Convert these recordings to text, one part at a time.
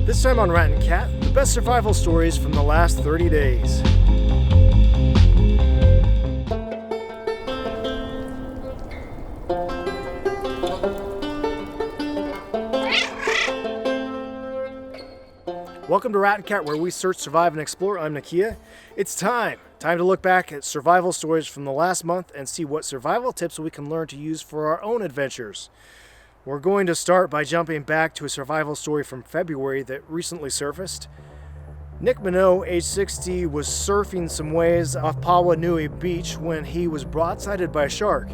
This time on Rat and Cat, the best survival stories from the last 30 days. Welcome to Rat and Cat, where we search, survive, and explore. I'm Nikia. It's time to look back at survival stories from the last month and see what survival tips we can learn to use for our own adventures. We're going to start by jumping back to a survival story from February that recently surfaced. Nick Minot, age 60, was surfing some waves off Pawa Nui Beach when he was broadsided by a shark.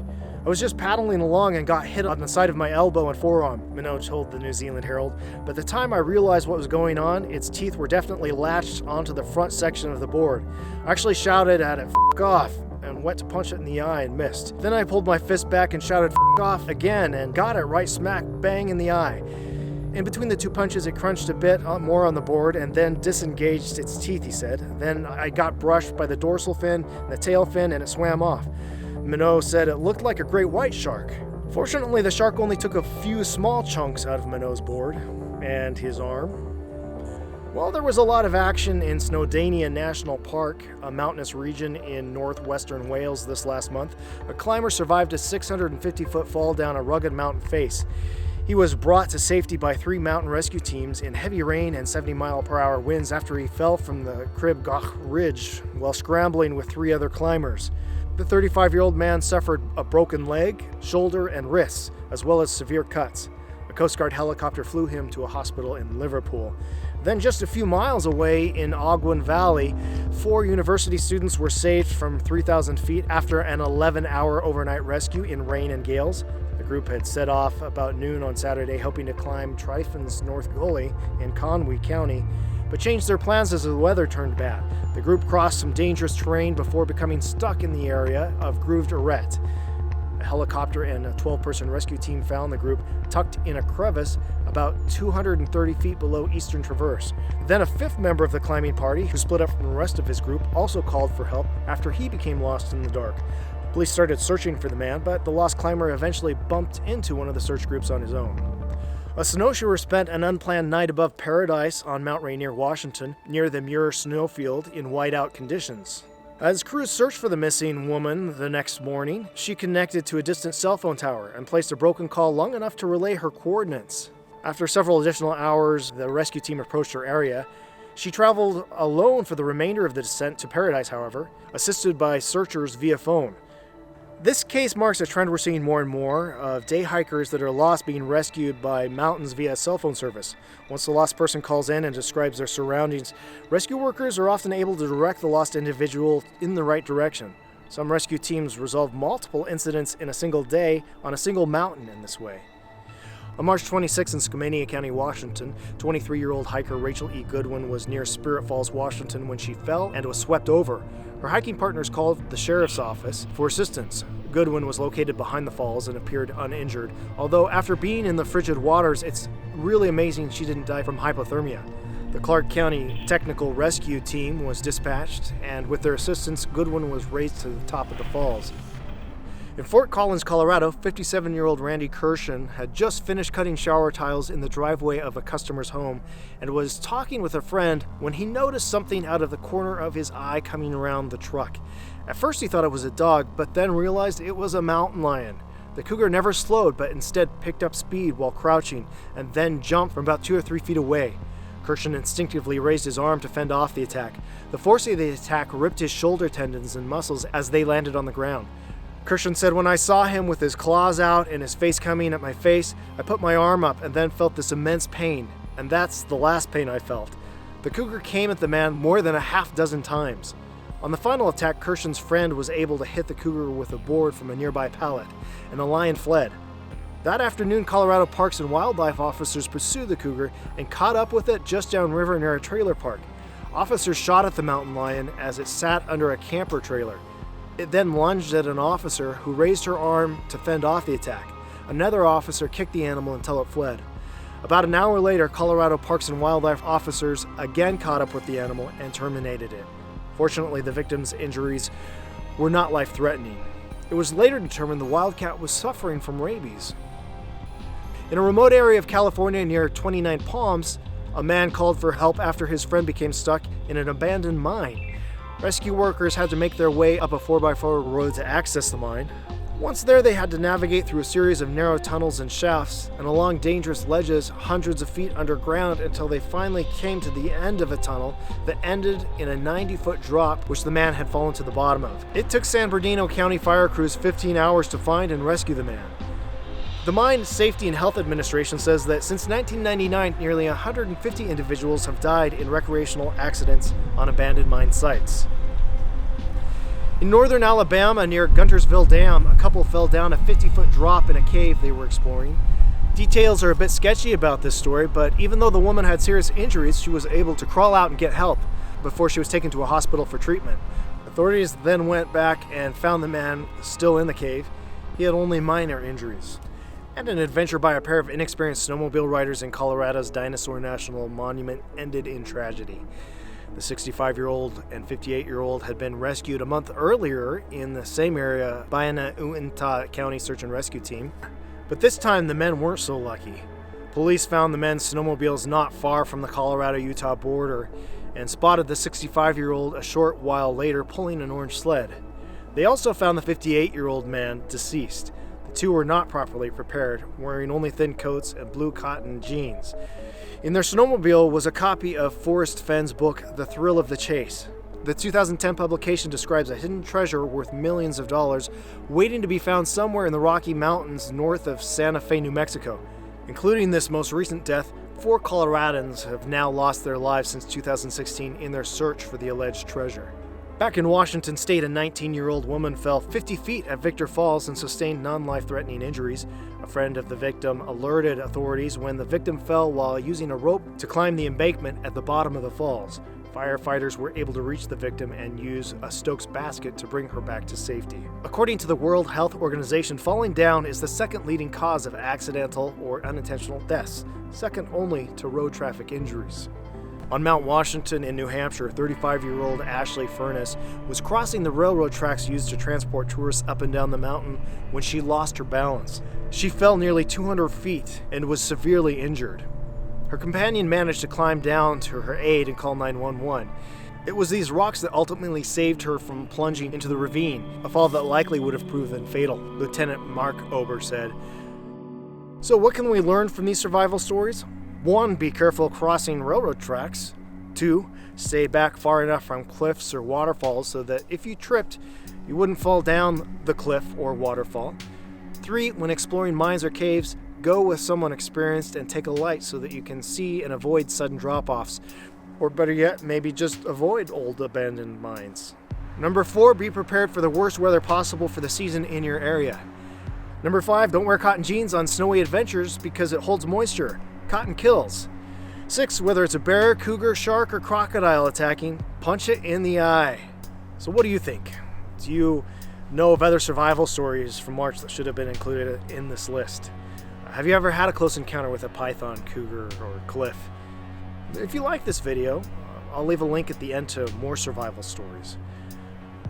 I was just paddling along and got hit on the side of my elbow and forearm, Minot told the New Zealand Herald. By the time I realized what was going on, its teeth were definitely latched onto the front section of the board. I actually shouted at it, "F*** off," and went to punch it in the eye and missed. Then I pulled my fist back and shouted, "F*** off" again, and got it right smack bang in the eye. In between the two punches, it crunched a bit more on the board and then disengaged its teeth, he said. Then I got brushed by the dorsal fin and the tail fin, and it swam off. Minot said it looked like a great white shark. Fortunately, the shark only took a few small chunks out of Minot's board and his arm. Well, there was a lot of action in Snowdania National Park, a mountainous region in northwestern Wales this last month. A climber survived a 650-foot fall down a rugged mountain face. He was brought to safety by 3 mountain rescue teams in heavy rain and 70-mile-per-hour winds after he fell from the Crib Goch Ridge while scrambling with 3 other climbers. The 35-year-old man suffered a broken leg, shoulder, and wrists, as well as severe cuts. A Coast Guard helicopter flew him to a hospital in Liverpool. Then just a few miles away in Ogwen Valley, 4 university students were saved from 3,000 feet after an 11-hour overnight rescue in rain and gales. The group had set off about noon on Saturday, hoping to climb Tryfon's North Gully in Conwy County, but changed their plans as the weather turned bad. The group crossed some dangerous terrain before becoming stuck in the area of Grooved Arret. A helicopter and a 12-person rescue team found the group tucked in a crevice about 230 feet below Eastern Traverse. Then a 5th member of the climbing party, who split up from the rest of his group, also called for help after he became lost in the dark. Police started searching for the man, but the lost climber eventually bumped into one of the search groups on his own. A snowshoer spent an unplanned night above Paradise on Mount Rainier, Washington, near the Muir snowfield in whiteout conditions. As crews searched for the missing woman the next morning, she connected to a distant cell phone tower and placed a broken call long enough to relay her coordinates. After several additional hours, the rescue team approached her area. She traveled alone for the remainder of the descent to Paradise, however, assisted by searchers via phone. This case marks a trend we're seeing more and more of day hikers that are lost being rescued by mountains via cell phone service. Once the lost person calls in and describes their surroundings, rescue workers are often able to direct the lost individual in the right direction. Some rescue teams resolve multiple incidents in a single day on a single mountain in this way. On March 26 in Skamania County, Washington, 23-year-old hiker Rachel E. Goodwin was near Spirit Falls, Washington when she fell and was swept over. Her hiking partners called the sheriff's office for assistance. Goodwin was located behind the falls and appeared uninjured, although after being in the frigid waters, it's really amazing she didn't die from hypothermia. The Clark County Technical Rescue Team was dispatched, and with their assistance, Goodwin was raised to the top of the falls. In Fort Collins, Colorado, 57-year-old Randy Kerschen had just finished cutting shower tiles in the driveway of a customer's home and was talking with a friend when he noticed something out of the corner of his eye coming around the truck. At first he thought it was a dog, but then realized it was a mountain lion. The cougar never slowed, but instead picked up speed while crouching and then jumped from about 2 or 3 feet away. Kerschen instinctively raised his arm to fend off the attack. The force of the attack ripped his shoulder tendons and muscles as they landed on the ground. Kerschen said, "When I saw him with his claws out and his face coming at my face, I put my arm up and then felt this immense pain, and that's the last pain I felt." The cougar came at the man more than a half-dozen times. On the final attack, Kerschen's friend was able to hit the cougar with a board from a nearby pallet, and the lion fled. That afternoon, Colorado Parks and Wildlife officers pursued the cougar and caught up with it just downriver near a trailer park. Officers shot at the mountain lion as it sat under a camper trailer. It then lunged at an officer who raised her arm to fend off the attack. Another officer kicked the animal until it fled. About an hour later, Colorado Parks and Wildlife officers again caught up with the animal and terminated it. Fortunately, the victim's injuries were not life-threatening. It was later determined the wildcat was suffering from rabies. In a remote area of California near 29 Palms, A man called for help after his friend became stuck in an abandoned mine. Rescue workers had to make their way up a 4x4 road to access the mine. Once there, they had to navigate through a series of narrow tunnels and shafts and along dangerous ledges hundreds of feet underground until they finally came to the end of a tunnel that ended in a 90-foot drop which the man had fallen to the bottom of. It took San Bernardino County fire crews 15 hours to find and rescue the man. The Mine Safety and Health Administration says that since 1999, nearly 150 individuals have died in recreational accidents on abandoned mine sites. In northern Alabama, near Guntersville Dam, a couple fell down a 50-foot drop in a cave they were exploring. Details are a bit sketchy about this story, but even though the woman had serious injuries, she was able to crawl out and get help before she was taken to a hospital for treatment. Authorities then went back and found the man still in the cave. He had only minor injuries. And an adventure by a pair of inexperienced snowmobile riders in Colorado's Dinosaur National Monument ended in tragedy. The 65-year-old and 58-year-old had been rescued a month earlier in the same area by an Uintah County search and rescue team. But this time the men weren't so lucky. Police found the men's snowmobiles not far from the Colorado-Utah border and spotted the 65-year-old a short while later pulling an orange sled. They also found the 58-year-old man deceased. The two were not properly prepared, wearing only thin coats and blue cotton jeans. In their snowmobile was a copy of Forrest Fenn's book, The Thrill of the Chase. The 2010 publication describes a hidden treasure worth millions of dollars waiting to be found somewhere in the Rocky Mountains north of Santa Fe, New Mexico. Including this most recent death, 4 Coloradans have now lost their lives since 2016 in their search for the alleged treasure. Back in Washington State, a 19-year-old woman fell 50 feet at Victor Falls and sustained non-life-threatening injuries. A friend of the victim alerted authorities when the victim fell while using a rope to climb the embankment at the bottom of the falls. Firefighters were able to reach the victim and use a Stokes basket to bring her back to safety. According to the World Health Organization, falling down is the second leading cause of accidental or unintentional deaths, second only to road traffic injuries. On Mount Washington in New Hampshire, 35-year-old Ashley Furness was crossing the railroad tracks used to transport tourists up and down the mountain when she lost her balance. She fell nearly 200 feet and was severely injured. Her companion managed to climb down to her aid and call 911. It was these rocks that ultimately saved her from plunging into the ravine, a fall that likely would have proven fatal, Lieutenant Mark Ober said. So what can we learn from these survival stories? 1. Be careful crossing railroad tracks. 2. Stay back far enough from cliffs or waterfalls so that if you tripped, you wouldn't fall down the cliff or waterfall. 3. When exploring mines or caves, go with someone experienced and take a light so that you can see and avoid sudden drop-offs. Or better yet, maybe just avoid old abandoned mines. 4. Be prepared for the worst weather possible for the season in your area. 5. Don't wear cotton jeans on snowy adventures because it holds moisture. Cotton kills. 6. Whether it's a bear, cougar, shark, or crocodile attacking, punch it in the eye. So what do you think? Do you know of other survival stories from March that should have been included in this list? Have you ever had a close encounter with a python, cougar, or cliff? If you like this video, I'll leave a link at the end to more survival stories.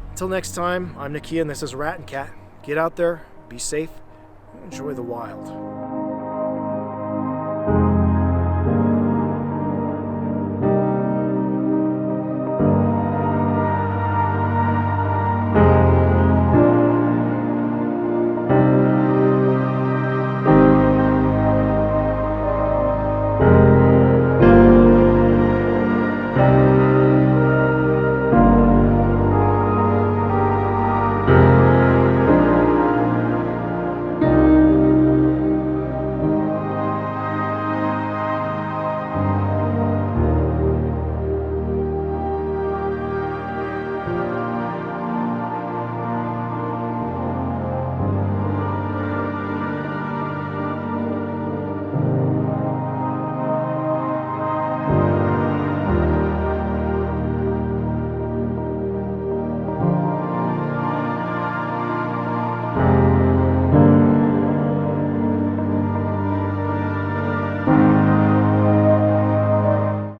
Until next time, I'm Nikia and this is Rat and Cat. Get out there, be safe, and enjoy the wild.